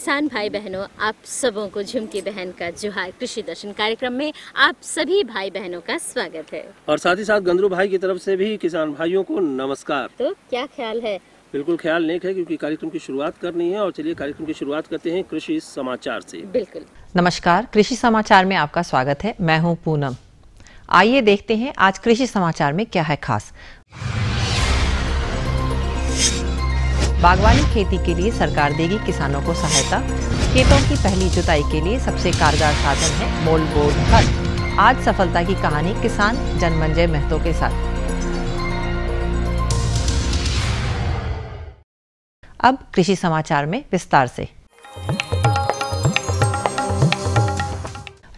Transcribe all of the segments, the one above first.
किसान भाई बहनों, आप सबों को झुमकी बहन का जोहार। कृषि दर्शन कार्यक्रम में आप सभी भाई बहनों का स्वागत है और साथ ही साथ गंदरू भाई की तरफ से भी किसान भाइयों को नमस्कार। तो क्या ख्याल है? बिल्कुल ख्याल नेक है, क्योंकि कार्यक्रम की शुरुआत करनी है। और चलिए कार्यक्रम की शुरुआत करते हैं कृषि समाचार से। बिल्कुल। नमस्कार, कृषि समाचार में आपका स्वागत है। मैं हूं पूनम। आइए देखते हैं आज कृषि समाचार में क्या है खास। बागवानी खेती के लिए सरकार देगी किसानों को सहायता। खेतों की पहली जुताई के लिए सबसे कारगर साधन है मोलबोर्ड हल। आज सफलता की कहानी किसान जनमंजय महतो के साथ। अब कृषि समाचार में विस्तार से।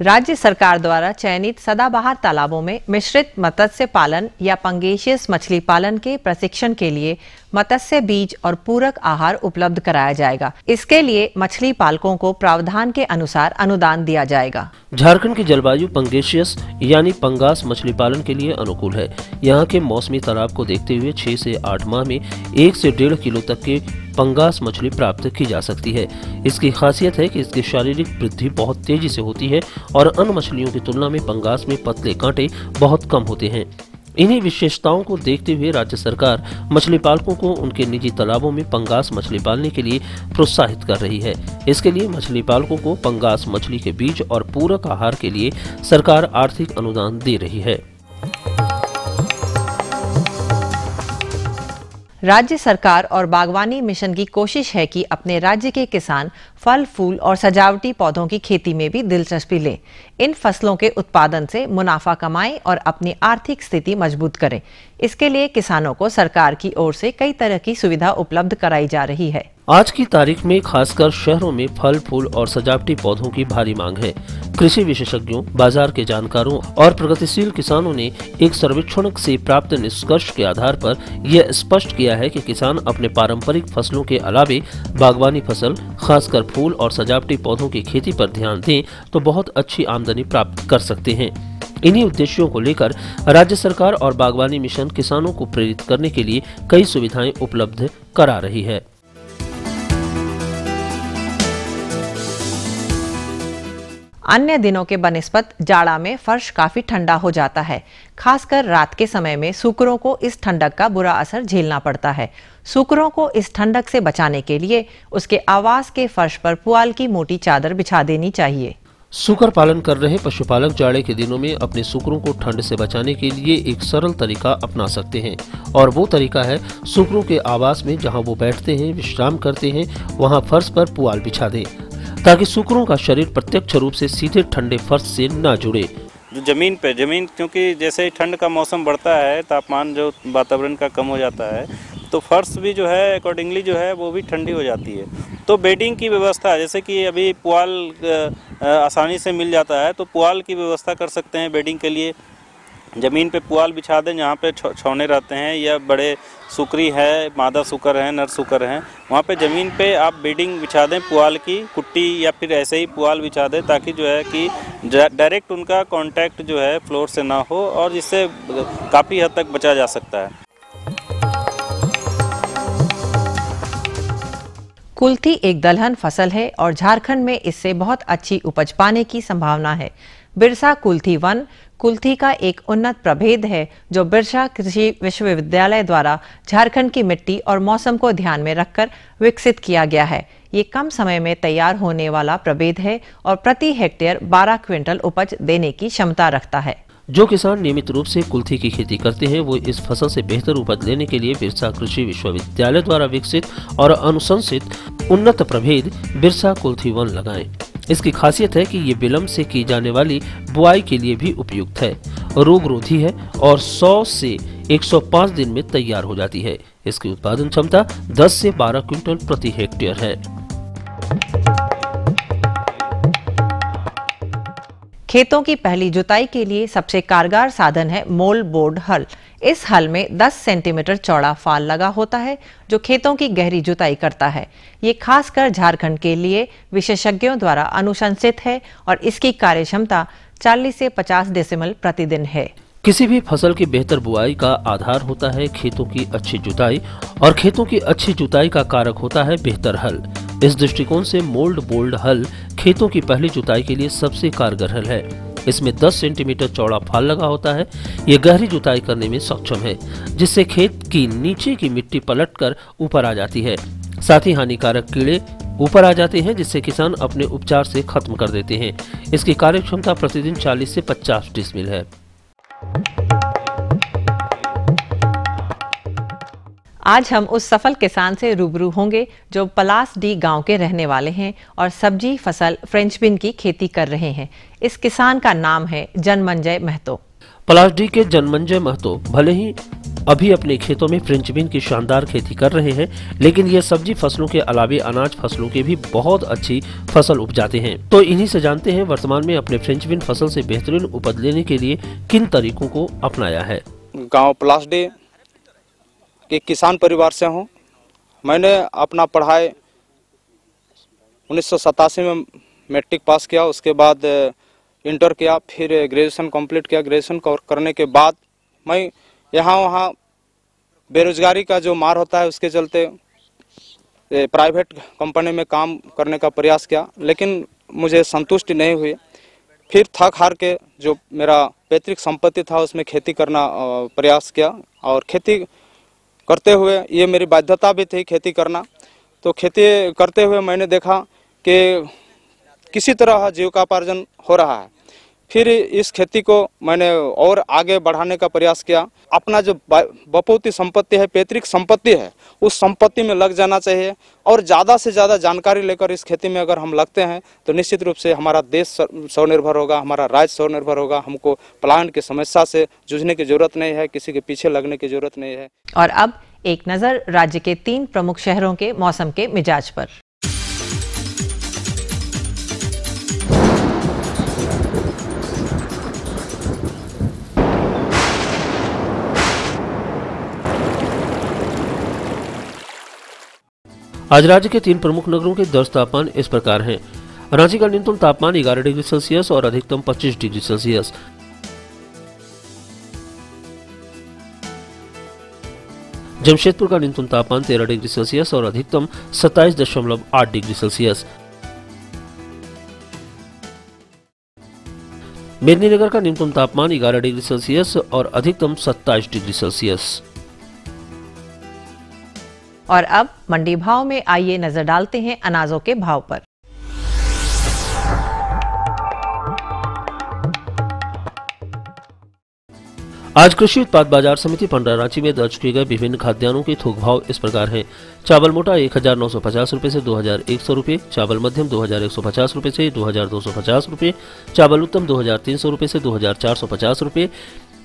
राज्य सरकार द्वारा चयनित सदाबहार तालाबों में मिश्रित मत्स्य पालन या पंगेशियस मछली पालन के प्रशिक्षण के लिए मत्स्य बीज और पूरक आहार उपलब्ध कराया जाएगा। इसके लिए मछली पालकों को प्रावधान के अनुसार अनुदान दिया जाएगा। झारखंड की जलवायु पंगेशियस यानी पंगास मछली पालन के लिए अनुकूल है। यहाँ के मौसमी तालाब को देखते हुए 6 से 8 माह में 1 से 1.5 किलो तक के पंगास मछली प्राप्त की जा सकती है। इसकी खासियत है कि इसकी शारीरिक वृद्धि बहुत तेजी से होती है और अन्य मछलियों की तुलना में पंगास में पतले कांटे बहुत कम होते हैं। इन्हीं विशेषताओं को देखते हुए राज्य सरकार मछली पालकों को उनके निजी तालाबों में पंगास मछली पालने के लिए प्रोत्साहित कर रही है। इसके लिए मछली पालकों को पंगास मछली के बीज और पूरक आहार के लिए सरकार आर्थिक अनुदान दे रही है। राज्य सरकार और बागवानी मिशन की कोशिश है कि अपने राज्य के किसान फल फूल और सजावटी पौधों की खेती में भी दिलचस्पी लें। इन फसलों के उत्पादन से मुनाफा कमाएं और अपनी आर्थिक स्थिति मजबूत करें। इसके लिए किसानों को सरकार की ओर से कई तरह की सुविधा उपलब्ध कराई जा रही है। आज की तारीख में खासकर शहरों में फल फूल और सजावटी पौधों की भारी मांग है। कृषि विशेषज्ञों, बाजार के जानकारों और प्रगतिशील किसानों ने एक सर्वेक्षण से प्राप्त निष्कर्ष के आधार पर यह स्पष्ट किया है कि किसान अपने पारंपरिक फसलों के अलावे बागवानी फसल, खासकर फूल और सजावटी पौधों की खेती पर ध्यान दें तो बहुत अच्छी आमदनी प्राप्त कर सकते हैं। इन्हीं उद्देश्यों को लेकर राज्य सरकार और बागवानी मिशन किसानों को प्रेरित करने के लिए कई सुविधाएं उपलब्ध करा रही है। अन्य दिनों के बनिस्बत जाड़ा में फर्श काफी ठंडा हो जाता है। खासकर रात के समय में सूकरों को इस ठंडक का बुरा असर झेलना पड़ता है। सूकरों को इस ठंडक से बचाने के लिए उसके आवास के फर्श पर पुआल की मोटी चादर बिछा देनी चाहिए। सूकर पालन कर रहे पशुपालक जाड़े के दिनों में अपने सूकरों को ठंड से बचाने के लिए एक सरल तरीका अपना सकते हैं, और वो तरीका है सूकरों के आवास में जहां वो बैठते हैं, विश्राम करते हैं, वहां फर्श पर पुआल बिछा दें, ताकि सूकरों का शरीर प्रत्यक्ष रूप से सीधे ठंडे फर्श से न जुड़े। जमीन क्योंकि जैसे ही ठंड का मौसम बढ़ता है, तापमान जो वातावरण का कम हो जाता है, तो फर्श भी जो है अकॉर्डिंगली जो है वो भी ठंडी हो जाती है। तो बेडिंग की व्यवस्था, जैसे कि अभी पुआल आसानी से मिल जाता है, तो पुआल की व्यवस्था कर सकते हैं बेडिंग के लिए। ज़मीन पे पुआल बिछा दें जहाँ पे छौने रहते हैं, या बड़े सुकरी है, मादा सुकर है, नर सुकर हैं, वहाँ पे ज़मीन पे आप बेडिंग बिछा दें पुआल की कुट्टी, या फिर ऐसे ही पुआल बिछा दें, ताकि जो है कि डायरेक्ट उनका कांटेक्ट जो है फ्लोर से ना हो, और जिससे काफ़ी हद तक बचा जा सकता है। कुल्थी एक दलहन फसल है और झारखंड में इससे बहुत अच्छी उपज पाने की संभावना है। बिरसा कुल्थी 1 कुल्थी का एक उन्नत प्रभेद है जो बिरसा कृषि विश्वविद्यालय द्वारा झारखंड की मिट्टी और मौसम को ध्यान में रखकर विकसित किया गया है। ये कम समय में तैयार होने वाला प्रभेद है और प्रति हेक्टेयर 12 क्विंटल उपज देने की क्षमता रखता है। जो किसान नियमित रूप से कुल्थी की खेती करते हैं, वो इस फसल से बेहतर उपज लेने के लिए बिरसा कृषि विश्वविद्यालय द्वारा विकसित और अनुशंसित उन्नत प्रभेद बिरसा कुल्थी 1 लगाएं। इसकी खासियत है कि ये विलंब से की जाने वाली बुआई के लिए भी उपयुक्त है, रोगरोधी है और 100 से 105 दिन में तैयार हो जाती है। इसकी उत्पादन क्षमता 10 से 12 क्विंटल प्रति हेक्टेयर है। खेतों की पहली जुताई के लिए सबसे कारगर साधन है मोल बोर्ड हल। इस हल में 10 सेंटीमीटर चौड़ा फाल लगा होता है जो खेतों की गहरी जुताई करता है। ये खासकर झारखंड के लिए विशेषज्ञों द्वारा अनुशंसित है और इसकी कार्यक्षमता 40 से 50 डेसिमल प्रतिदिन है। किसी भी फसल की बेहतर बुआई का आधार होता है खेतों की अच्छी जुताई, और खेतों की अच्छी जुताई का कारक होता है बेहतर हल। इस दृष्टिकोण से मोल्ड बोल्ड हल खेतों की पहली जुताई के लिए सबसे कारगर हल है। इसमें 10 सेंटीमीटर चौड़ा फाल लगा होता है। ये गहरी जुताई करने में सक्षम है, जिससे खेत की नीचे की मिट्टी पलटकर ऊपर आ जाती है। साथ ही हानिकारक कीड़े ऊपर आ जाते हैं, जिससे किसान अपने उपचार से खत्म कर देते हैं। इसकी कार्य क्षमता प्रतिदिन 40 से 50 डिसमिल है। आज हम उस सफल किसान से रूबरू होंगे जो पलास डी गांव के रहने वाले हैं और सब्जी फसल फ्रेंच बीन की खेती कर रहे हैं। इस किसान का नाम है जनमंजय महतो। पलास डी के जनमंजय महतो भले ही अभी अपने खेतों में फ्रेंच बीन की शानदार खेती कर रहे हैं, लेकिन ये सब्जी फसलों के अलावे अनाज फसलों की भी बहुत अच्छी फसल उपजाते हैं। तो इन्हीं से जानते हैं वर्तमान में अपने फ्रेंच बीन फसल से बेहतरीन उपज लेने के लिए किन तरीकों को अपनाया है। गांव पलास डी के किसान परिवार से हूँ। मैंने अपना पढ़ाई 1987 में मैट्रिक पास किया, उसके बाद इंटर किया, फिर ग्रेजुएशन कंप्लीट किया। ग्रेजुएशन करने के बाद मैं यहाँ वहाँ बेरोजगारी का जो मार होता है उसके चलते प्राइवेट कंपनी में काम करने का प्रयास किया, लेकिन मुझे संतुष्टि नहीं हुई। फिर थक हार के जो मेरा पैतृक संपत्ति था उसमें खेती करना प्रयास किया, और खेती करते हुए ये मेरी बाध्यता भी थी खेती करना। तो खेती करते हुए मैंने देखा कि किसी तरह जीविकोपार्जन हो रहा है। फिर इस खेती को मैंने और आगे बढ़ाने का प्रयास किया। अपना जो बपौती संपत्ति है, पैतृक संपत्ति है, उस संपत्ति में लग जाना चाहिए, और ज़्यादा से ज़्यादा जानकारी लेकर इस खेती में अगर हम लगते हैं तो निश्चित रूप से हमारा देश स्वनिर्भर होगा, हमारा राज्य स्वनिर्भर होगा। हमको पलायन की समस्या से जूझने की जरूरत नहीं है, किसी के पीछे लगने की जरूरत नहीं है। और अब एक नजर राज्य के 3 प्रमुख शहरों के मौसम के मिजाज पर। आज राज्य के 3 प्रमुख नगरों के 10 तापमान इस प्रकार हैं। रांची का न्यूनतम तापमान 11 डिग्री सेल्सियस और अधिकतम 25 डिग्री सेल्सियस। जमशेदपुर का न्यूनतम तापमान 13 डिग्री सेल्सियस और अधिकतम 27.8 डिग्री सेल्सियस। मेदिनीनगर का न्यूनतम तापमान 11 डिग्री सेल्सियस और अधिकतम 27 डिग्री सेल्सियस। और अब मंडी भाव में आइए नजर डालते हैं अनाजों के भाव पर। आज कृषि उत्पाद बाजार समिति पंडरा रांची में दर्ज किए गए विभिन्न खाद्यान्नों के थोक भाव इस प्रकार हैं। चावल मोटा 1950 रुपए से 2100 रुपए, चावल मध्यम 2150 रुपए से 2250 रुपए, चावल उत्तम 2300 रुपए से 2450 रुपए,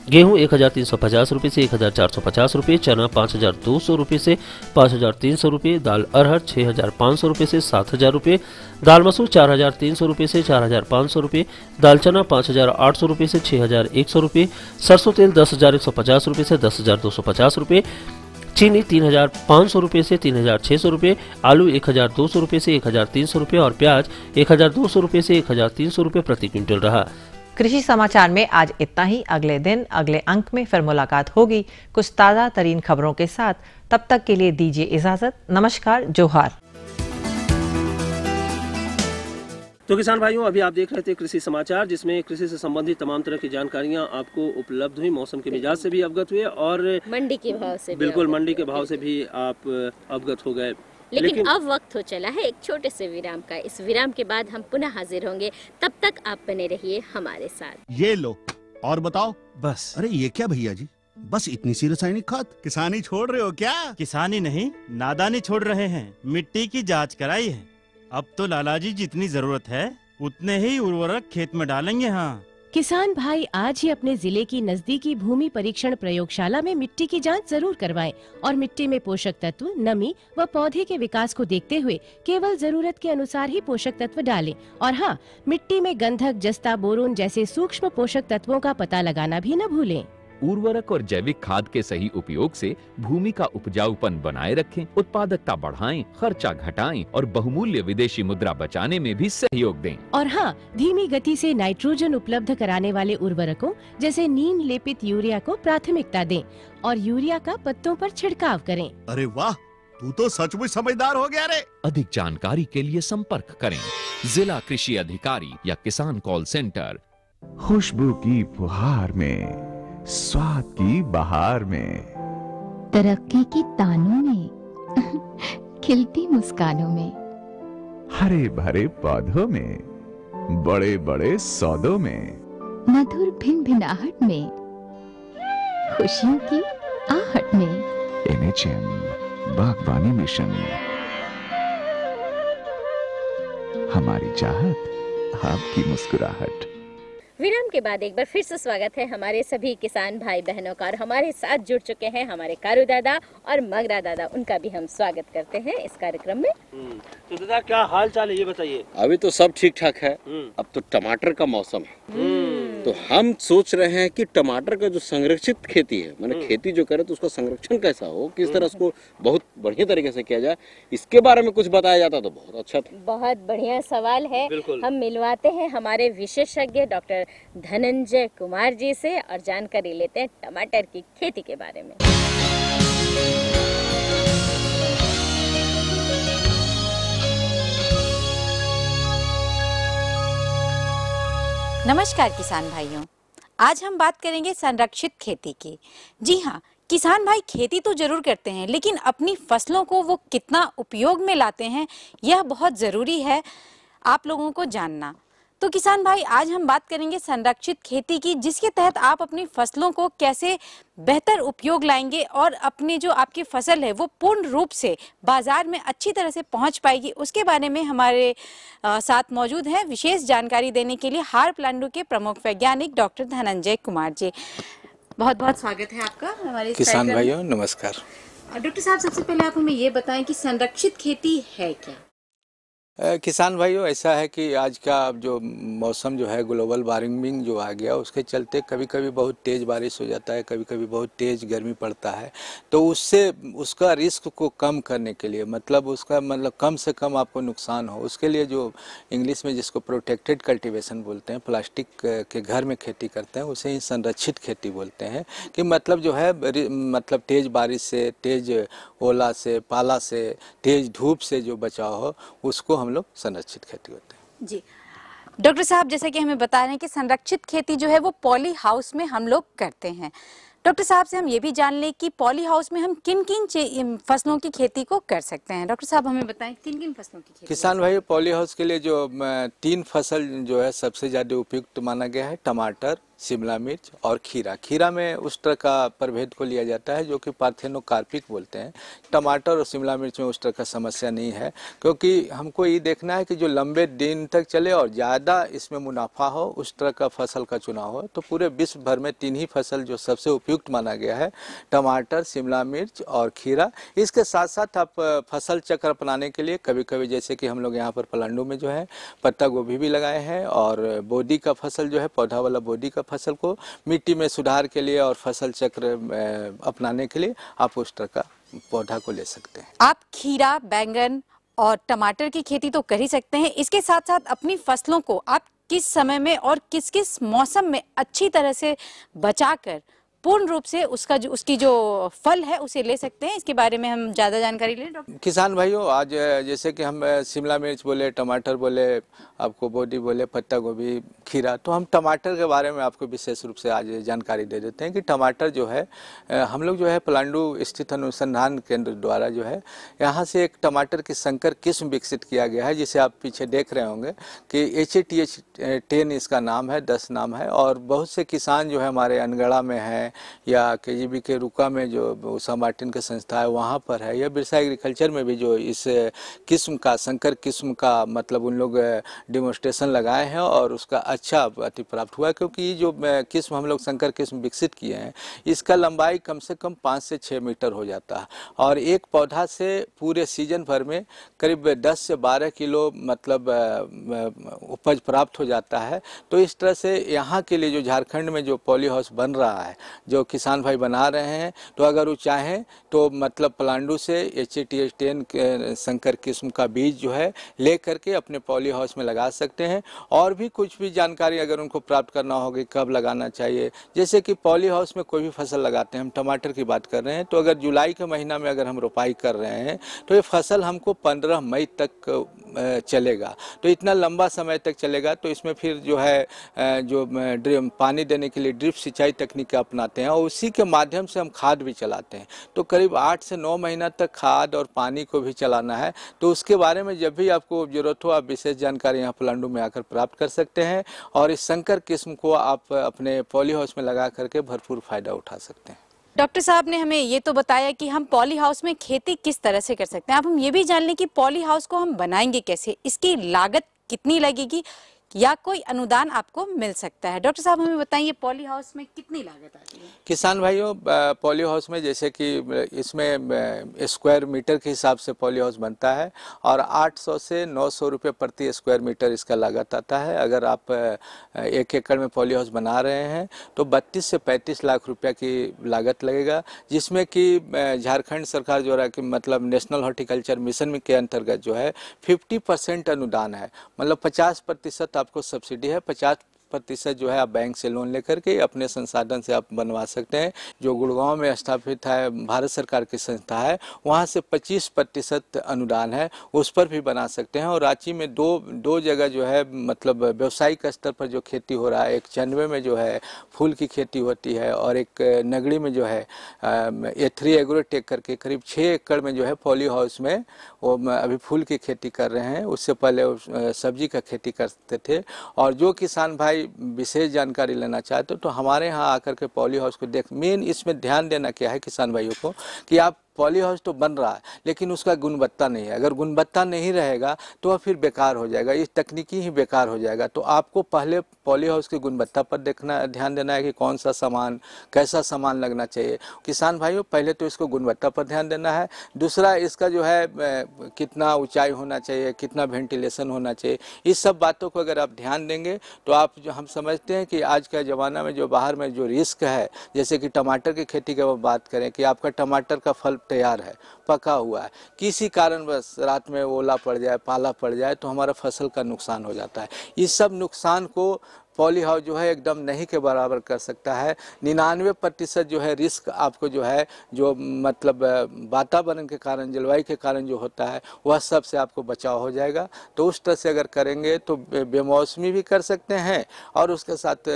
गेहूं 1350 रुपए से 1450 रुपए, चना 5200 रुपए से 5300 रुपए, दाल अरहर 6500 रुपए से 7000 रुपए, दाल मसूर 4300 रुपए से 4500 रुपए, दाल चना 5800 रुपए से 6100 रुपए, सरसों तेल 10150 रुपए से 10250 रुपए, चीनी 3500 रुपए से 3600 रुपए, आलू 1200 रुपए से 1300 रुपए और प्याज 1200 रुपए से 1300 रुपए प्रति क्विंटल रहा। कृषि समाचार में आज इतना ही। अगले दिन अगले अंक में फिर मुलाकात होगी कुछ ताज़ा तरीन खबरों के साथ। तब तक के लिए दीजिए इजाजत। नमस्कार, जोहार। तो किसान भाइयों, अभी आप देख रहे थे कृषि समाचार, जिसमें कृषि से संबंधित तमाम तरह की जानकारियां आपको उपलब्ध हुई। मौसम के मिजाज से भी अवगत हुए और मंडी के भाव से बिल्कुल मंडी के भाव से भी आप अवगत हो गए। लेकिन अब वक्त हो चला है एक छोटे से विराम का। इस विराम के बाद हम पुनः हाजिर होंगे। तब तक आप बने रहिए हमारे साथ। ये लो और बताओ। बस। अरे ये क्या भैया जी, बस इतनी सी रासायनिक खाद? किसानी छोड़ रहे हो क्या? किसानी नहीं, नादानी छोड़ रहे हैं। मिट्टी की जांच कराई है। अब तो लालाजी जितनी जरूरत है उतने ही उर्वरक खेत में डालेंगे। हाँ, किसान भाई आज ही अपने जिले की नजदीकी भूमि परीक्षण प्रयोगशाला में मिट्टी की जांच जरूर करवाएं और मिट्टी में पोषक तत्व, नमी व पौधे के विकास को देखते हुए केवल जरूरत के अनुसार ही पोषक तत्व डालें। और हाँ, मिट्टी में गंधक, जस्ता, बोरोन जैसे सूक्ष्म पोषक तत्वों का पता लगाना भी न भूलें। उर्वरक और जैविक खाद के सही उपयोग से भूमि का उपजाऊपन बनाए रखें, उत्पादकता बढ़ाएं, खर्चा घटाएं और बहुमूल्य विदेशी मुद्रा बचाने में भी सहयोग दें। और हाँ, धीमी गति से नाइट्रोजन उपलब्ध कराने वाले उर्वरकों जैसे नीम लेपित यूरिया को प्राथमिकता दें और यूरिया का पत्तों पर छिड़काव करें। अरे वाह, तू तो सचमुच समझदार हो गया रे। अधिक जानकारी के लिए संपर्क करें जिला कृषि अधिकारी या किसान कॉल सेंटर। खुशबू की फुहार में, स्वाद की बहार में, तरक्की की तानों में, खिलती मुस्कानों में, हरे भरे पौधों में, बड़े बड़े सौदों में, मधुर भिनभिनाहट में, खुशियों की आहट में। NHM बागवानी मिशन, हमारी चाहत, आपकी मुस्कुराहट। विराम के बाद एक बार फिर से स्वागत है हमारे सभी किसान भाई बहनों का, और हमारे साथ जुड़ चुके हैं हमारे कारू दादा और मगरा दादा। उनका भी हम स्वागत करते हैं इस कार्यक्रम में। तो दादा, क्या हाल चाल है ये बताइए। अभी तो सब ठीक ठाक है। अब तो टमाटर का मौसम है, तो हम सोच रहे हैं कि टमाटर का जो संरक्षित खेती है, माने खेती जो करे तो उसका संरक्षण कैसा हो, किस तरह उसको बहुत बढ़िया तरीके से किया जाए, इसके बारे में कुछ बताया जाता तो बहुत अच्छा था। बहुत बढ़िया सवाल है। हम मिलवाते हैं हमारे विशेषज्ञ डॉक्टर धनंजय कुमार जी से और जानकारी लेते हैं टमाटर की खेती के बारे में। नमस्कार किसान भाइयों, आज हम बात करेंगे संरक्षित खेती की। जी हाँ, किसान भाई खेती तो जरूर करते हैं, लेकिन अपनी फसलों को वो कितना उपयोग में लाते हैं यह बहुत ज़रूरी है आप लोगों को जानना। तो किसान भाई, आज हम बात करेंगे संरक्षित खेती की, जिसके तहत आप अपनी फसलों को कैसे बेहतर उपयोग लाएंगे और अपनी जो आपकी फसल है वो पूर्ण रूप से बाजार में अच्छी तरह से पहुंच पाएगी। उसके बारे में हमारे साथ मौजूद हैं विशेष जानकारी देने के लिए हार प्लांटू के प्रमुख वैज्ञानिक डॉक्टर धनंजय कुमार जी। बहुत बहुत स्वागत है आपका हमारे किसान भाइयों। नमस्कार डॉक्टर साहब। सबसे पहले आप हमें ये बताएं कि संरक्षित खेती है क्या? किसान भाइयों, ऐसा है कि आज का जो मौसम जो है, ग्लोबल वार्मिंग जो आ गया, उसके चलते कभी कभी बहुत तेज़ बारिश हो जाता है, कभी कभी बहुत तेज़ गर्मी पड़ता है। तो उससे उसका रिस्क को कम करने के लिए, मतलब कम से कम आपको नुकसान हो, उसके लिए जो इंग्लिश में जिसको प्रोटेक्टेड कल्टीवेशन बोलते हैं, प्लास्टिक के घर में खेती करते हैं, उसे ही संरक्षित खेती बोलते हैं। कि मतलब जो है, मतलब तेज़ बारिश से, तेज़ ओला से, पाला से, तेज़ धूप से जो बचाव हो, उसको हम लोग संरक्षित खेती होते हैं। जी डॉक्टर साहब, जैसे कि हमें बता रहे हैं कि संरक्षित खेती जो है वो पॉली हाउस में हम लोग करते हैं। डॉक्टर साहब से हम ये भी जान लें कि पॉली हाउस में हम किन किन फसलों की खेती को कर सकते हैं। डॉक्टर साहब हमें बताएं किन किन फसलों की खेती। किसान भाई, पॉली हाउस के लिए जो 3 फसल जो है सबसे ज़्यादा उपयुक्त माना गया है, टमाटर, शिमला मिर्च और खीरा। खीरा में उस तरह का प्रभेद को लिया जाता है जो कि पार्थेनोकार्पिक बोलते हैं। टमाटर और शिमला मिर्च में उस तरह का समस्या नहीं है, क्योंकि हमको ये देखना है कि जो लंबे दिन तक चले और ज़्यादा इसमें मुनाफा हो, उस तरह का फसल का चुनाव हो। तो पूरे विश्व भर में 3 ही फसल जो सबसे उपयुक्त माना गया है, टमाटर, शिमला मिर्च और खीरा। इसके साथ साथ आप फसल चक्र अपनाने के लिए कभी कभी, जैसे कि हम लोग यहाँ पर पलांडू में जो है पत्ता गोभी भी लगाए हैं, और बोदी का फसल जो है, पौधा वाला बोदी का फसल को मिट्टी में सुधार के लिए और फसल चक्र अपनाने के लिए आप उस तरह का पौधा को ले सकते हैं। आप खीरा, बैंगन और टमाटर की खेती तो कर ही सकते हैं, इसके साथ साथ अपनी फसलों को आप किस समय में और किस किस मौसम में अच्छी तरह से बचाकर पूर्ण रूप से उसकी जो फल है उसे ले सकते हैं, इसके बारे में हम ज़्यादा जानकारी लें डॉक्टर। किसान भाइयों, आज जैसे कि हम शिमला मिर्च बोले, टमाटर बोले, आपको बोदी बोले, पत्ता गोभी, खीरा, तो हम टमाटर के बारे में आपको विशेष रूप से आज जानकारी दे देते हैं कि टमाटर जो है, हम लोग जो है पलांडू स्थित अनुसंधान केंद्र द्वारा जो है यहाँ से एक टमाटर की संकर किस्म विकसित किया गया है, जिसे आप पीछे देख रहे होंगे कि HATH10 इसका नाम है, 10 नाम है। और बहुत से किसान जो है हमारे अनगढ़ा में है, या KGB के रुका में जो उषा मार्टिन का संस्था है वहाँ पर है, या बिरसा एग्रीकल्चर में भी जो इस किस्म का, संकर किस्म का मतलब उन लोग डिमोन्स्ट्रेशन लगाए हैं और उसका अच्छा अति प्राप्त हुआ है। क्योंकि ये जो किस्म हम लोग संकर किस्म विकसित किए हैं, इसका लंबाई कम से कम 5 से 6 मीटर हो जाता है, और एक पौधा से पूरे सीजन भर में करीब 10 से 12 किलो मतलब उपज प्राप्त हो जाता है। तो इस तरह से यहाँ के लिए जो झारखंड में जो पॉली हाउस बन रहा है, जो किसान भाई बना रहे हैं, तो अगर वो चाहें तो मतलब पलांडू से HATH10 संकर किस्म का बीज जो है ले करके अपने पॉली हाउस में लगा सकते हैं। और भी कुछ भी जानकारी अगर उनको प्राप्त करना होगी कब लगाना चाहिए, जैसे कि पॉली हाउस में कोई भी फसल लगाते हैं, हम टमाटर की बात कर रहे हैं, तो अगर जुलाई के महीना में अगर हम रोपाई कर रहे हैं तो ये फसल हमको 15 मई तक चलेगा। तो इतना लंबा समय तक चलेगा, तो इसमें फिर जो है जो पानी देने के लिए ड्रिप सिंचाई तकनीक अपनाते हैं और उसी के माध्यम से हम खाद भी चलाते हैं। तो करीब 8 से 9 महीना तक खाद और पानी को भी चलाना है। तो उसके बारे में जब भी आपको जरूरत हो आप विशेष जानकारी यहाँ पलांडू में आकर प्राप्त कर सकते हैं और इस संकर किस्म को आप अपने पॉली हाउस में लगा करके भरपूर फायदा उठा सकते हैं। डॉक्टर साहब ने हमें ये तो बताया कि हम पॉली हाउस में खेती किस तरह से कर सकते हैं। अब हम ये भी जान लें कि पॉली हाउस को हम बनाएंगे कैसे, इसकी लागत कितनी लगेगी या कोई अनुदान आपको मिल सकता है। डॉक्टर साहब हमें बताइए पॉली हाउस में कितनी लागत आती है। किसान भाइयों, पॉली हाउस में जैसे कि इसमें स्क्वायर मीटर के हिसाब से पॉली हाउस बनता है और 800 से 900 रुपये प्रति स्क्वायर मीटर इसका लागत आता है। अगर आप 1 एकड़ में पॉली हाउस बना रहे हैं तो 32 से 35 लाख रुपये की लागत लगेगा, जिसमें कि झारखंड सरकार जो है कि मतलब नेशनल हॉर्टिकल्चर मिशन के अंतर्गत जो है 50% अनुदान है, मतलब 50% आपको सब्सिडी है, 50% जो है आप बैंक से लोन लेकर के अपने संसाधन से आप बनवा सकते हैं। जो गुड़गांव में स्थापित है भारत सरकार की संस्था है, वहाँ से 25% अनुदान है, उस पर भी बना सकते हैं। और रांची में दो जगह जो है मतलब व्यवसायिक स्तर पर जो खेती हो रहा है, एक चंदवे में जो है फूल की खेती होती है और एक नगड़ी में जो है A3 एग्रोटेक करके करीब 6 एकड़ में जो है पॉली हाउस में वो अभी फूल की खेती कर रहे हैं। उससे पहले सब्जी का खेती करते थे। और जो किसान भाई विशेष जानकारी लेना चाहते तो हमारे यहाँ आकर के पॉली हाउस को देख, मेन इसमें ध्यान देना क्या है किसान भाइयों को कि आप पॉली हाउस तो बन रहा है लेकिन उसका गुणवत्ता नहीं है। अगर गुणवत्ता नहीं रहेगा तो वह फिर बेकार हो जाएगा, इस तकनीकी ही बेकार हो जाएगा। तो आपको पहले पॉली हाउस की गुणवत्ता पर ध्यान देना है कि कौन सा सामान, कैसा सामान लगना चाहिए। किसान भाइयों, पहले तो इसको गुणवत्ता पर ध्यान देना है। दूसरा, इसका जो है कितना ऊंचाई होना चाहिए, कितना वेंटिलेशन होना चाहिए, इस सब बातों को अगर आप ध्यान देंगे तो आप जो हम समझते हैं कि आज का ज़माना में जो बाहर में जो रिस्क है, जैसे कि टमाटर की खेती की बात करें कि आपका टमाटर का फल तैयार है, पका हुआ है, किसी कारण बस रात में ओला पड़ जाए, पाला पड़ जाए तो हमारा फसल का नुकसान हो जाता है। इस सब नुकसान को पॉली हाउस जो है एकदम नहीं के बराबर कर सकता है। 99% जो है रिस्क आपको जो है जो मतलब वातावरण के कारण, जलवायु के कारण जो होता है वह सब से आपको बचाव हो जाएगा। तो उस तरह से अगर करेंगे तो बेमौसमी भी कर सकते हैं और उसके साथ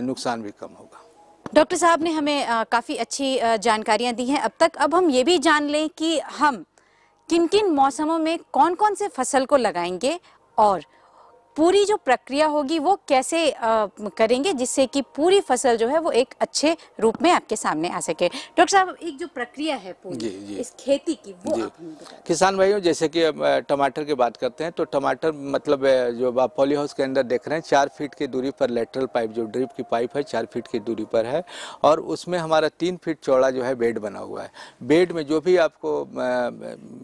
नुकसान भी कम होगा। डॉक्टर साहब ने हमें काफ़ी अच्छी जानकारियां दी हैं अब तक। अब हम ये भी जान लें कि हम किन किन मौसमों में कौन कौन से फसल को लगाएंगे और पूरी जो प्रक्रिया होगी वो कैसे करेंगे जिससे कि पूरी फसल जो है वो एक अच्छे रूप में आपके सामने आ सके। डॉक्टर साहब, एक जो प्रक्रिया है पूरी इस खेती की वो आप हमें बताइए। किसान भाइयों, जैसे कि टमाटर की बात करते हैं तो टमाटर मतलब जो आप पॉली हाउस के अंदर देख रहे हैं 4 फीट की दूरी पर लेटरल पाइप, जो ड्रिप की पाइप है 4 फीट की दूरी पर है और उसमें हमारा 3 फीट चौड़ा जो है बेड बना हुआ है। बेड में जो भी आपको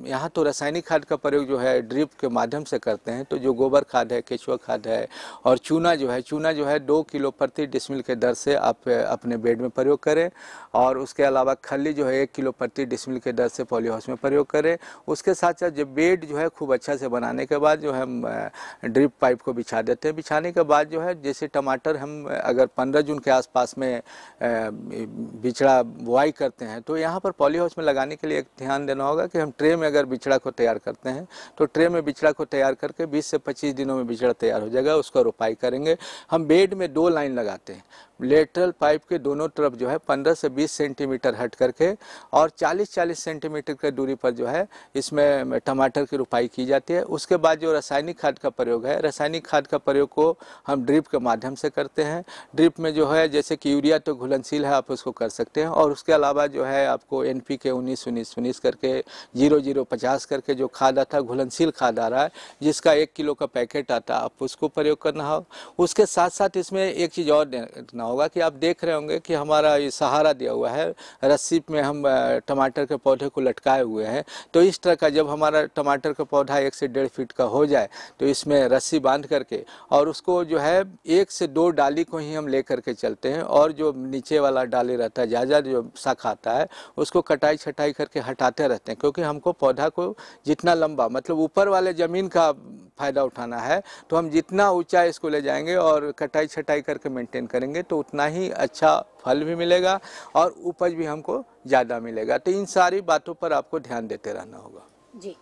यहाँ तो रासायनिक खाद का प्रयोग जो है ड्रिप के माध्यम से करते हैं, तो जो गोबर खाद है, केचुआ खाद है और चूना जो है 2 किलो प्रति डिसमिल के दर से आप अपने बेड में प्रयोग करें। और उसके अलावा खल्ली जो है 1 किलो प्रति डिसमिल के दर से पॉली हाउस में प्रयोग करें। उसके साथ साथ जब बेड जो है खूब अच्छा से बनाने के बाद जो है हम ड्रिप पाइप को बिछा देते हैं। बिछाने के बाद जो है जैसे टमाटर हम अगर 15 जून के आसपास में बिचड़ा बुआई करते हैं तो यहाँ पर पॉली हाउस में लगाने के लिए एक ध्यान देना होगा कि हम ट्रे में अगर बिचड़ा को तैयार करते हैं तो ट्रे में बिचड़ा को तैयार करके 20 से 25 दिनों में बिचड़ा तैयार हो जाएगा, उसका रोपाई करेंगे। हम बेड में 2 लाइन लगाते हैं, लेटरल पाइप के दोनों तरफ जो है 15 से 20 सेंटीमीटर हट करके और 40-40 सेंटीमीटर की दूरी पर जो है इसमें टमाटर की रोपाई की जाती है। उसके बाद जो रासायनिक खाद का प्रयोग है, रासायनिक खाद का प्रयोग को हम ड्रिप के माध्यम से करते हैं। ड्रिप में जो है जैसे कि यूरिया तो घुलनशील है, आप उसको कर सकते हैं और उसके अलावा जो है आपको NPK 19-19-19 करके 00-50 करके जो खाद आता है, घुलनशील खाद आ रहा है, जिसका 1 किलो का पैकेट आता आप उसको प्रयोग करना हो। उसके साथ साथ इसमें एक चीज़ और देखना होगा कि आप देख रहे होंगे कि हमारा ये सहारा दिया हुआ है, रस्सी में हम टमाटर के पौधे को लटकाए हुए हैं। तो इस तरह का जब हमारा टमाटर का पौधा 1 से 1.5 फीट का हो जाए तो इसमें रस्सी बांध करके और उसको जो है 1 से 2 डाली को ही हम ले करके चलते हैं, और जो नीचे वाला डाली रहता है ज़्यादा जो शाखा आता है उसको कटाई छटाई करके हटाते रहते हैं, क्योंकि हमको पौधा को जितना लंबा मतलब ऊपर वाले ज़मीन का फ़ायदा उठाना है तो हम जितना ऊंचा इसको ले जाएंगे और कटाई छटाई करके मेंटेन करेंगे तो उतना ही अच्छा फल भी मिलेगा और उपज भी हमको ज़्यादा मिलेगा। तो इन सारी बातों पर आपको ध्यान देते रहना होगा जी।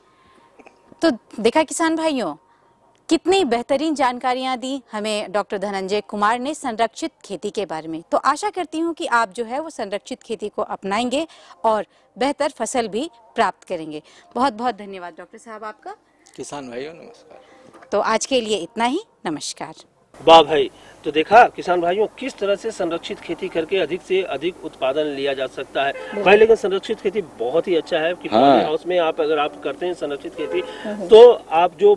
तो देखा किसान भाइयों, कितनी बेहतरीन जानकारियां दी हमें डॉक्टर धनंजय कुमार ने संरक्षित खेती के बारे में। तो आशा करती हूं कि आप जो है वो संरक्षित खेती को अपनाएंगे और बेहतर फसल भी प्राप्त करेंगे। बहुत बहुत धन्यवाद डॉक्टर साहब आपका। किसान भाइयों नमस्कार। तो आज के लिए इतना ही, नमस्कार। वाह भाई, तो देखा किसान भाइयों किस तरह से संरक्षित खेती करके अधिक से अधिक उत्पादन लिया जा सकता है भाई। लेकिन संरक्षित खेती बहुत ही अच्छा है कि पॉली हाउस में अगर आप करते हैं संरक्षित खेती तो आप जो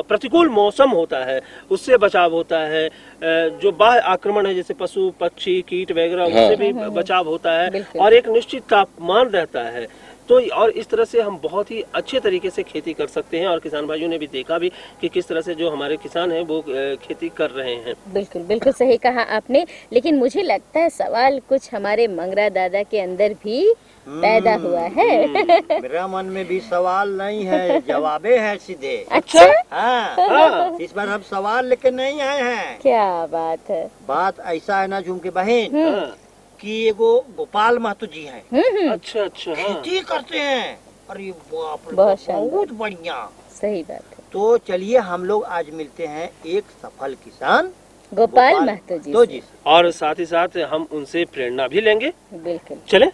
प्रतिकूल मौसम होता है उससे बचाव होता है, जो बाह्य आक्रमण है जैसे पशु पक्षी कीट वगैरह उससे भी बचाव होता है, और एक निश्चित तापमान रहता है। तो और इस तरह से हम बहुत ही अच्छे तरीके से खेती कर सकते हैं, और किसान भाइयों ने भी देखा भी कि किस तरह से जो हमारे किसान हैं वो खेती कर रहे हैं। बिल्कुल बिल्कुल सही कहा आपने। लेकिन मुझे लगता है सवाल कुछ हमारे मंगरा दादा के अंदर भी पैदा हुआ है। मेरा मन में भी सवाल नहीं है, जवाबे है सीधे। अच्छा हाँ, इस बार हम सवाल लेके नहीं आए हैं। क्या बात है? बात ऐसा है ना झुमके बहन कि एगो गोपाल महतो जी हैं। अच्छा अच्छा, खेती करते हैं। अरे बाप रे, बहुत बढ़िया। सही बात है। तो चलिए हम लोग आज मिलते हैं एक सफल किसान गोपाल महतो जी से। और साथ ही साथ हम उनसे प्रेरणा भी लेंगे। बिल्कुल, चलिए।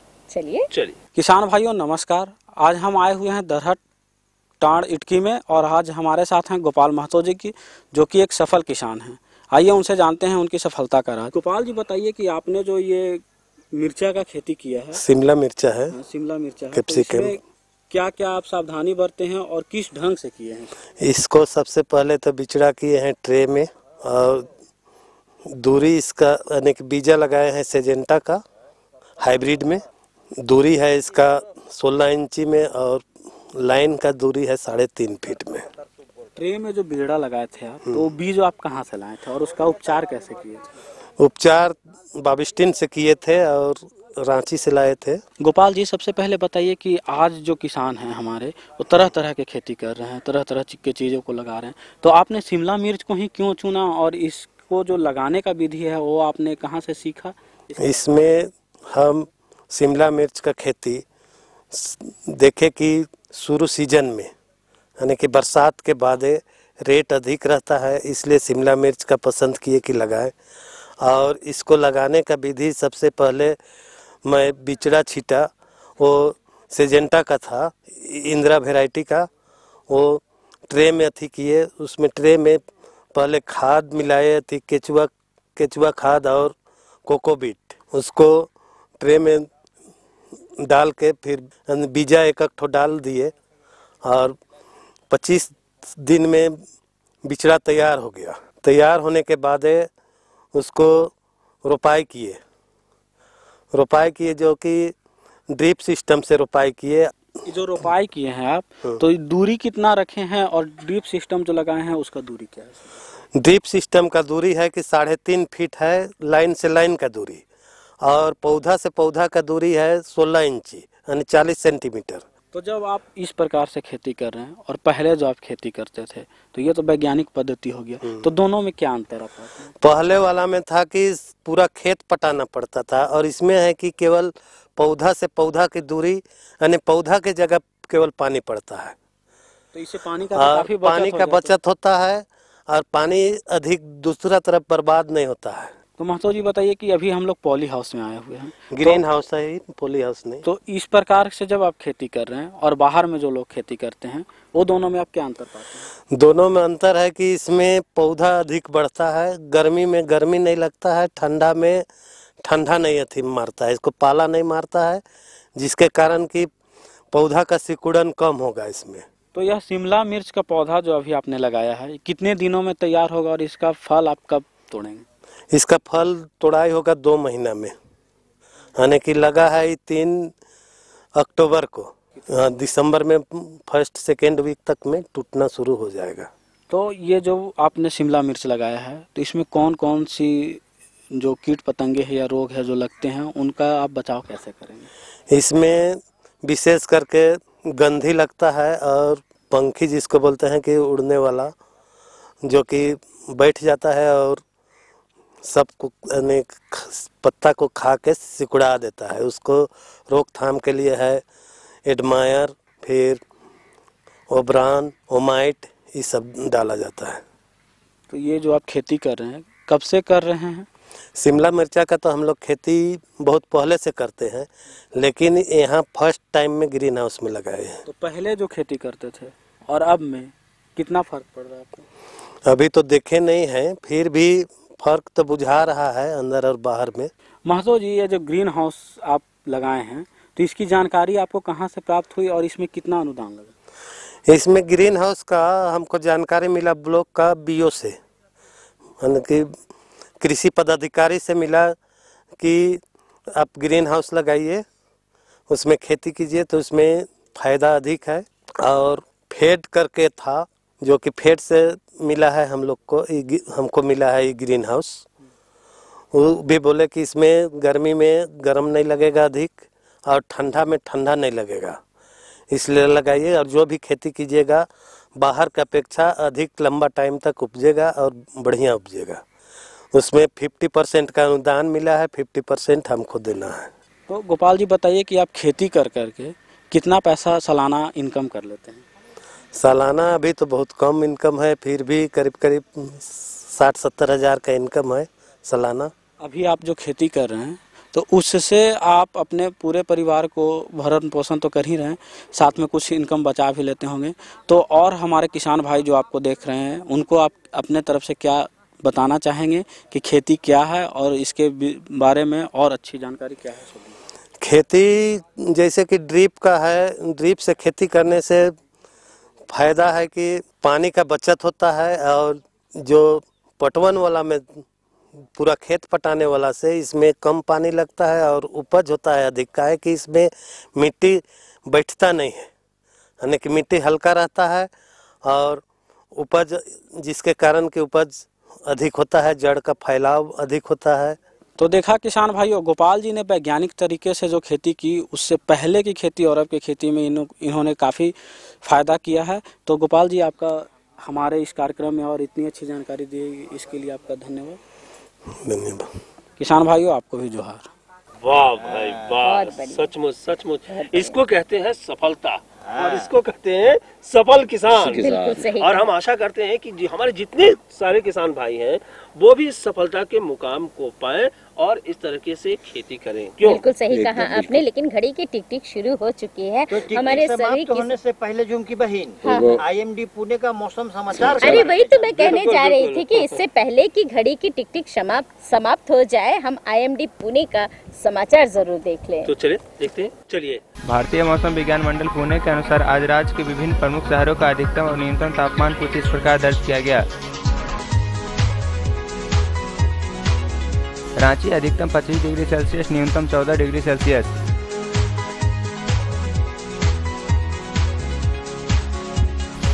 किसान भाइयों नमस्कार। आज हम आए हुए हैं दरहट टांड इटकी में, और आज हमारे साथ हैं गोपाल महतो जी की, जो कि एक सफल किसान हैं। आइए उनसे जानते हैं उनकी सफलता का राज। गोपाल जी बताइए कि आपने जो ये मिर्चा का खेती किया है, शिमला मिर्चा है, शिमला मिर्चा है, कैप्सिकम, तो क्या क्या आप सावधानी बरते हैं और किस ढंग से किए हैं? इसको सबसे पहले तो बिचड़ा किए हैं ट्रे में, और दूरी इसका यानी कि बीजा लगाए हैं सेजेंटा का हाइब्रिड में। दूरी है इसका 16 इंची में, और लाइन का दूरी है 3.5 फीट में। ट्रे में जो बीजड़ा लगाए थे आप, तो बीज आप कहाँ से लाए थे और उसका उपचार कैसे किए थे? उपचार बाबिस्टिन से किए थे और रांची से लाए थे। गोपाल जी सबसे पहले बताइए कि आज जो किसान हैं हमारे, वो तरह तरह के खेती कर रहे हैं, तरह तरह की चीज़ों को लगा रहे हैं, तो आपने शिमला मिर्च को ही क्यों चुना, और इसको जो लगाने का विधि है वो आपने कहाँ से सीखा? इसमें हम शिमला मिर्च का खेती देखे कि शुरू सीजन में यानी कि बरसात के बाद रेट अधिक रहता है, इसलिए शिमला मिर्च का पसंद किए कि लगाएं। और इसको लगाने का विधि सबसे पहले मैं बिचड़ा छीटा, वो सेजेंटा का था, इंदिरा वैरायटी का, वो ट्रे में अथी किए। उसमें ट्रे में पहले खाद मिलाए थी, केचुआ खाद और कोकोबीट, उसको ट्रे में डाल के फिर बीजा एक ठो डाल दिए, और 25 दिन में बिचड़ा तैयार हो गया। तैयार होने के बाद उसको रोपाई किए जो कि ड्रिप सिस्टम से रोपाई किए। जो रोपाई किए हैं आप, तो दूरी कितना रखे हैं, और ड्रिप सिस्टम जो लगाए हैं उसका दूरी क्या है? ड्रिप सिस्टम का दूरी है कि 3.5 फीट है, लाइन से लाइन का दूरी, और पौधा से पौधा का दूरी है 16 इंची यानी 40 सेंटीमीटर। तो जब आप इस प्रकार से खेती कर रहे हैं और पहले जो आप खेती करते थे, तो ये तो वैज्ञानिक पद्धति हो गया, तो दोनों में क्या अंतर आता है? पहले वाला में था कि पूरा खेत पटाना पड़ता था, और इसमें है कि केवल पौधा से पौधा की दूरी यानी पौधा के जगह केवल पानी पड़ता है, तो इससे पानी का काफी बचत होता है, और पानी अधिक दूसरा तरफ बर्बाद नहीं होता है। तो महतो जी बताइए कि अभी हम लोग पॉली हाउस में आए हुए हैं, ग्रीन हाउस है, पॉली हाउस नहीं। तो इस प्रकार से जब आप खेती कर रहे हैं और बाहर में जो लोग खेती करते हैं, वो दोनों में आप क्या अंतर पाते हैं? दोनों में अंतर है कि इसमें पौधा अधिक बढ़ता है, गर्मी में गर्मी नहीं लगता है, ठंडा में ठंडा नहीं अथी मारता है, इसको पाला नहीं मारता है, जिसके कारण कि पौधा का सिकुड़न कम होगा इसमें। तो यह शिमला मिर्च का पौधा जो अभी आपने लगाया है कितने दिनों में तैयार होगा और इसका फल आप कब तोड़ेंगे? इसका फल तोड़ाई होगा 2 महीना में, यानी कि लगा है 3 अक्टूबर को, दिसंबर में 1-2 वीक तक में टूटना शुरू हो जाएगा। तो ये जो आपने शिमला मिर्च लगाया है तो इसमें कौन कौन सी जो कीट पतंगे हैं या रोग है जो लगते हैं उनका आप बचाव कैसे करेंगे? इसमें विशेष करके गंधी लगता है और पंखी जिसको बोलते हैं कि उड़ने वाला, जो कि बैठ जाता है और सब पत्ता को खा के सिकुड़ा देता है। उसको रोकथाम के लिए है एडमायर, फिर ओब्रान, ओमाइट, ये सब डाला जाता है। तो ये जो आप खेती कर रहे हैं कब से कर रहे हैं? शिमला मिर्चा का तो हम लोग खेती बहुत पहले से करते हैं, लेकिन यहाँ फर्स्ट टाइम में ग्रीन हाउस में लगाए हैं। तो पहले जो खेती करते थे और अब में कितना फर्क पड़ रहा है आपको? अभी तो देखे नहीं है, फिर भी फर्क तो बुझा रहा है अंदर और बाहर में। महतो जी, ये जो ग्रीन हाउस आप लगाए हैं तो इसकी जानकारी आपको कहाँ से प्राप्त हुई और इसमें कितना अनुदान लगा? इसमें ग्रीन हाउस का हमको जानकारी मिला ब्लॉक का बीओ से, यानी कि कृषि पदाधिकारी से मिला कि आप ग्रीन हाउस लगाइए, उसमें खेती कीजिए तो उसमें फ़ायदा अधिक है। और फेड करके था, जो कि फेड से मिला है हम लोग को, हमको मिला है ये ग्रीन हाउस। वो भी बोले कि इसमें गर्मी में गर्म नहीं लगेगा अधिक और ठंडा में ठंडा नहीं लगेगा, इसलिए लगाइए। और जो भी खेती कीजिएगा बाहर की अपेक्षा अधिक लंबा टाइम तक उपजेगा और बढ़िया उपजेगा। उसमें 50% का अनुदान मिला है, 50% हमको देना है। तो गोपाल जी बताइए कि आप खेती कर करके कितना पैसा सालाना इनकम कर लेते हैं? सालाना अभी तो बहुत कम इनकम है, फिर भी करीब करीब 60-70 हज़ार का इनकम है सालाना। अभी आप जो खेती कर रहे हैं तो उससे आप अपने पूरे परिवार को भरण पोषण तो कर ही रहे हैं, साथ में कुछ इनकम बचा भी लेते होंगे। तो और हमारे किसान भाई जो आपको देख रहे हैं उनको आप अपने तरफ से क्या बताना चाहेंगे कि खेती क्या है और इसके बारे में और अच्छी जानकारी क्या है? खेती जैसे कि ड्रिप का है, ड्रिप से खेती करने से फायदा है कि पानी का बचत होता है, और जो पटवन वाला में पूरा खेत पटाने वाला से इसमें कम पानी लगता है और उपज होता है अधिक। का है कि इसमें मिट्टी बैठता नहीं है, यानी कि मिट्टी हल्का रहता है और उपज, जिसके कारण कि उपज अधिक होता है, जड़ का फैलाव अधिक होता है। तो देखा किसान भाइयों, गोपाल जी ने वैज्ञानिक तरीके से जो खेती की उससे पहले की खेती और अब की खेती में इन्होंने काफ़ी फ़ायदा किया है। तो गोपाल जी, आपका हमारे इस कार्यक्रम में और इतनी अच्छी जानकारी दी इसके लिए आपका धन्यवाद। धन्यवाद। किसान भाइयों, आपको भी जोहार। वाह भाई वाह, सचमुच सचमुच इसको कहते हैं सफलता और इसको कहते हैं सफल किसान। बिल्कुल सही। और हम आशा करते हैं कि हमारे जितने सारे किसान भाई हैं वो भी इस सफलता के मुकाम को पाएं और इस तरीके से खेती करें। क्यों? बिल्कुल सही कहा आपने। लेकिन घड़ी की टिक टिक शुरू हो चुकी है। तो हमारे सभी होने से पहले जूम की बहन, IMD पुणे का मौसम समाचार। अरे वही तो मैं कहने जा रही थी कि इससे पहले कि घड़ी की टिक टिक समाप्त हो जाए, हम IMD पुणे का समाचार जरूर देख लें। तो चलिए देखते हैं। चलिए। भारतीय मौसम विज्ञान मंडल पुणे के अनुसार आज राज्य के विभिन्न प्रमुख शहरों का अधिकतम और न्यूनतम तापमान कुछ इस प्रकार दर्ज किया गया। रांची अधिकतम 25 डिग्री सेल्सियस, न्यूनतम 14 डिग्री सेल्सियस।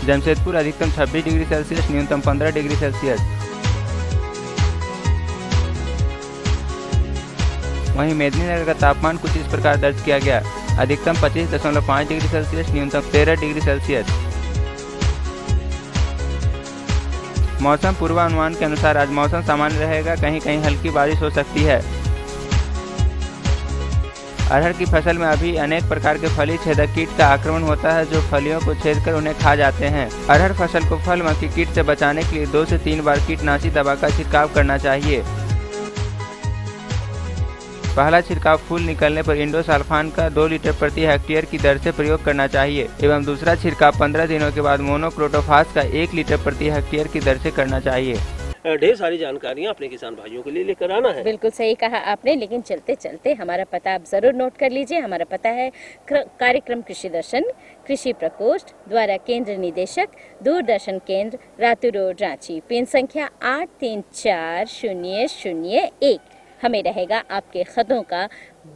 जमशेदपुर अधिकतम 26 डिग्री सेल्सियस, न्यूनतम 15 डिग्री सेल्सियस। वहीं मेदिनीनगर का तापमान कुछ इस प्रकार दर्ज किया गया। अधिकतम 25.5 डिग्री सेल्सियस, न्यूनतम 13 डिग्री सेल्सियस। मौसम पूर्वानुमान के अनुसार आज मौसम सामान्य रहेगा, कहीं कहीं हल्की बारिश हो सकती है। अरहर की फसल में अभी अनेक प्रकार के फली छेदक कीट का आक्रमण होता है, जो फलियों को छेदकर उन्हें खा जाते हैं। अरहर फसल को फल मक्खी कीट से बचाने के लिए 2 से 3 बार कीटनाशी दवा का छिड़काव करना चाहिए। पहला छिड़काव फूल निकलने पर इंडोसल्फान का 2 लीटर प्रति हेक्टेयर की दर से प्रयोग करना चाहिए एवं दूसरा छिड़काव 15 दिनों के बाद मोनोक्रोटोफास का 1 लीटर प्रति हेक्टेयर की दर से करना चाहिए। ढेर सारी जानकारियां अपने किसान भाइयों के लिए लेकर आना है। बिल्कुल सही कहा आपने। लेकिन चलते चलते हमारा पता आप जरूर नोट कर लीजिए। हमारा पता है कार्यक्रम कृषि दर्शन, कृषि प्रकोष्ठ, द्वारा केंद्र निदेशक, दूरदर्शन केंद्र, रातू रोड, रांची, पिन संख्या 834001। हमें रहेगा आपके खतों का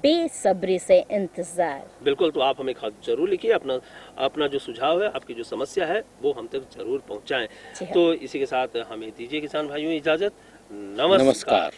बेसब्री से इंतजार। बिल्कुल, तो आप हमें खत जरूर लिखिए, अपना जो सुझाव है, आपकी जो समस्या है वो हम तक जरूर पहुंचाएं। तो इसी के साथ हमें दीजिए किसान भाइयों इजाजत। नमस्कार।